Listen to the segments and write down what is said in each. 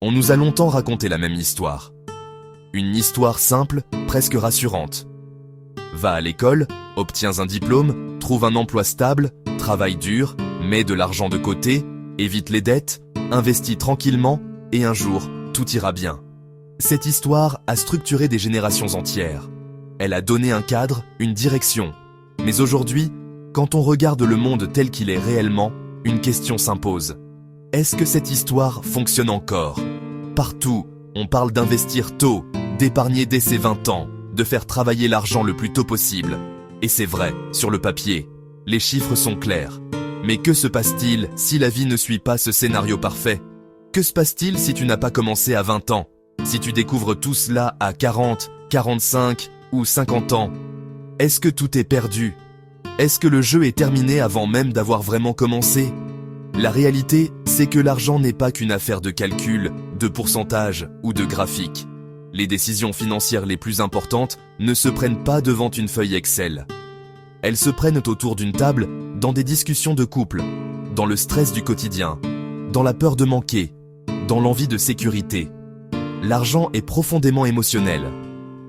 On nous a longtemps raconté la même histoire. Une histoire simple, presque rassurante. Va à l'école, obtiens un diplôme, trouve un emploi stable, travaille dur, mets de l'argent de côté, évite les dettes, investis tranquillement, et un jour, tout ira bien. Cette histoire a structuré des générations entières. Elle a donné un cadre, une direction. Mais aujourd'hui, quand on regarde le monde tel qu'il est réellement, une question s'impose. Est-ce que cette histoire fonctionne encore ? Partout, on parle d'investir tôt, d'épargner dès ses 20 ans, de faire travailler l'argent le plus tôt possible. Et c'est vrai, sur le papier, les chiffres sont clairs. Mais que se passe-t-il si la vie ne suit pas ce scénario parfait ? Que se passe-t-il si tu n'as pas commencé à 20 ans ? Si tu découvres tout cela à 40, 45 ou 50 ans ? Est-ce que tout est perdu ? Est-ce que le jeu est terminé avant même d'avoir vraiment commencé ? La réalité, c'est que l'argent n'est pas qu'une affaire de calcul, de pourcentage ou de graphique. Les décisions financières les plus importantes ne se prennent pas devant une feuille Excel. Elles se prennent autour d'une table, dans des discussions de couple, dans le stress du quotidien, dans la peur de manquer, dans l'envie de sécurité. L'argent est profondément émotionnel.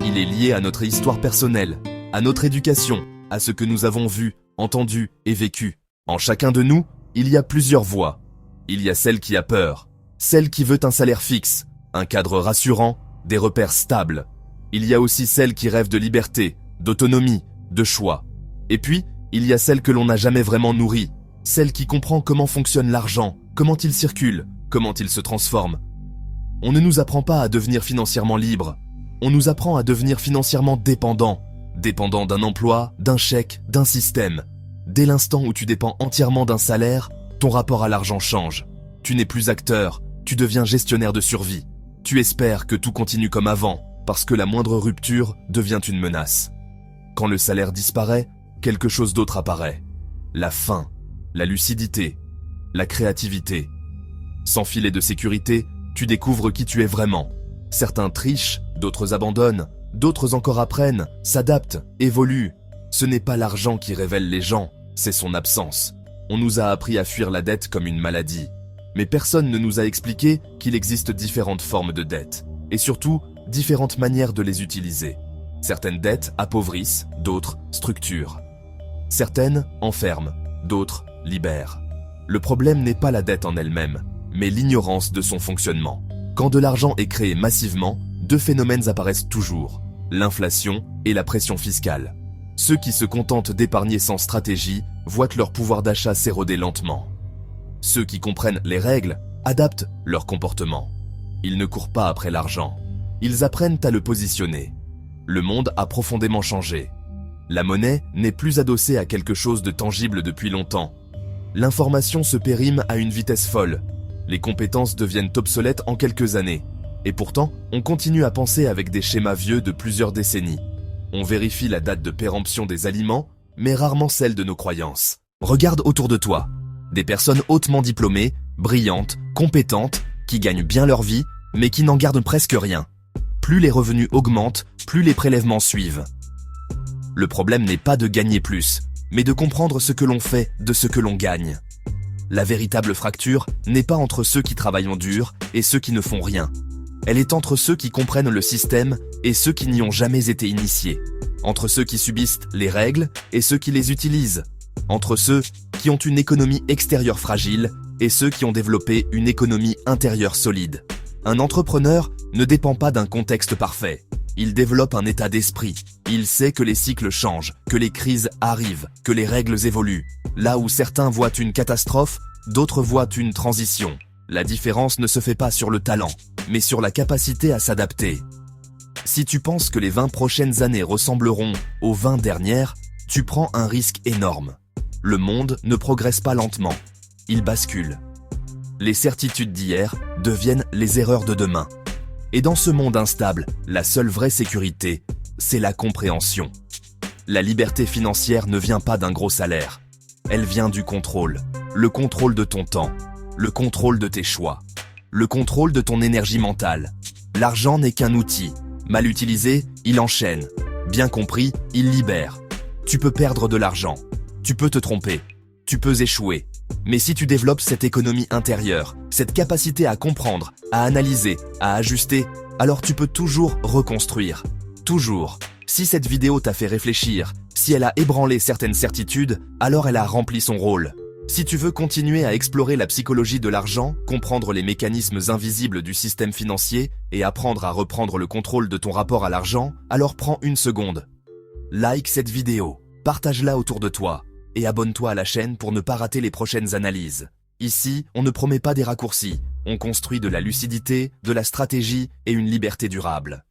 Il est lié à notre histoire personnelle, à notre éducation, à ce que nous avons vu, entendu et vécu. En chacun de nous, il y a plusieurs voix. Il y a celle qui a peur, celle qui veut un salaire fixe, un cadre rassurant, des repères stables. Il y a aussi celle qui rêve de liberté, d'autonomie, de choix. Et puis, il y a celle que l'on n'a jamais vraiment nourrie, celle qui comprend comment fonctionne l'argent, comment il circule, comment il se transforme. On ne nous apprend pas à devenir financièrement libre, on nous apprend à devenir financièrement dépendant d'un emploi, d'un chèque, d'un système. Dès l'instant où tu dépends entièrement d'un salaire, ton rapport à l'argent change. Tu n'es plus acteur, tu deviens gestionnaire de survie. Tu espères que tout continue comme avant, parce que la moindre rupture devient une menace. Quand le salaire disparaît, quelque chose d'autre apparaît. La faim, la lucidité, la créativité. Sans filet de sécurité, tu découvres qui tu es vraiment. Certains trichent, d'autres abandonnent, d'autres encore apprennent, s'adaptent, évoluent. Ce n'est pas l'argent qui révèle les gens, c'est son absence. On nous a appris à fuir la dette comme une maladie. Mais personne ne nous a expliqué qu'il existe différentes formes de dette. Et surtout, différentes manières de les utiliser. Certaines dettes appauvrissent, d'autres structurent. Certaines enferment, d'autres libèrent. Le problème n'est pas la dette en elle-même, mais l'ignorance de son fonctionnement. Quand de l'argent est créé massivement, deux phénomènes apparaissent toujours, l'inflation et la pression fiscale. Ceux qui se contentent d'épargner sans stratégie voient leur pouvoir d'achat s'éroder lentement. Ceux qui comprennent les règles adaptent leur comportement. Ils ne courent pas après l'argent. Ils apprennent à le positionner. Le monde a profondément changé. La monnaie n'est plus adossée à quelque chose de tangible depuis longtemps. L'information se périme à une vitesse folle. Les compétences deviennent obsolètes en quelques années. Et pourtant, on continue à penser avec des schémas vieux de plusieurs décennies. On vérifie la date de péremption des aliments, mais rarement celle de nos croyances. Regarde autour de toi. Des personnes hautement diplômées, brillantes, compétentes, qui gagnent bien leur vie, mais qui n'en gardent presque rien. Plus les revenus augmentent, plus les prélèvements suivent. Le problème n'est pas de gagner plus, mais de comprendre ce que l'on fait de ce que l'on gagne. La véritable fracture n'est pas entre ceux qui travaillent dur et ceux qui ne font rien. Elle est entre ceux qui comprennent le système et ceux qui n'y ont jamais été initiés. Entre ceux qui subissent les règles et ceux qui les utilisent. Entre ceux qui ont une économie extérieure fragile et ceux qui ont développé une économie intérieure solide. Un entrepreneur ne dépend pas d'un contexte parfait. Il développe un état d'esprit. Il sait que les cycles changent, que les crises arrivent, que les règles évoluent. Là où certains voient une catastrophe, d'autres voient une transition. La différence ne se fait pas sur le talent, mais sur la capacité à s'adapter. Si tu penses que les 20 prochaines années ressembleront aux 20 dernières, tu prends un risque énorme. Le monde ne progresse pas lentement, il bascule. Les certitudes d'hier deviennent les erreurs de demain. Et dans ce monde instable, la seule vraie sécurité, c'est la compréhension. La liberté financière ne vient pas d'un gros salaire. Elle vient du contrôle. Le contrôle de ton temps. Le contrôle de tes choix. Le contrôle de ton énergie mentale. L'argent n'est qu'un outil. Mal utilisé, il enchaîne. Bien compris, il libère. Tu peux perdre de l'argent. Tu peux te tromper. Tu peux échouer. Mais si tu développes cette économie intérieure, cette capacité à comprendre, à analyser, à ajuster, alors tu peux toujours reconstruire. Toujours. Si cette vidéo t'a fait réfléchir, si elle a ébranlé certaines certitudes, alors elle a rempli son rôle. Si tu veux continuer à explorer la psychologie de l'argent, comprendre les mécanismes invisibles du système financier et apprendre à reprendre le contrôle de ton rapport à l'argent, alors prends une seconde. Like cette vidéo, partage-la autour de toi et abonne-toi à la chaîne pour ne pas rater les prochaines analyses. Ici, on ne promet pas des raccourcis, on construit de la lucidité, de la stratégie et une liberté durable.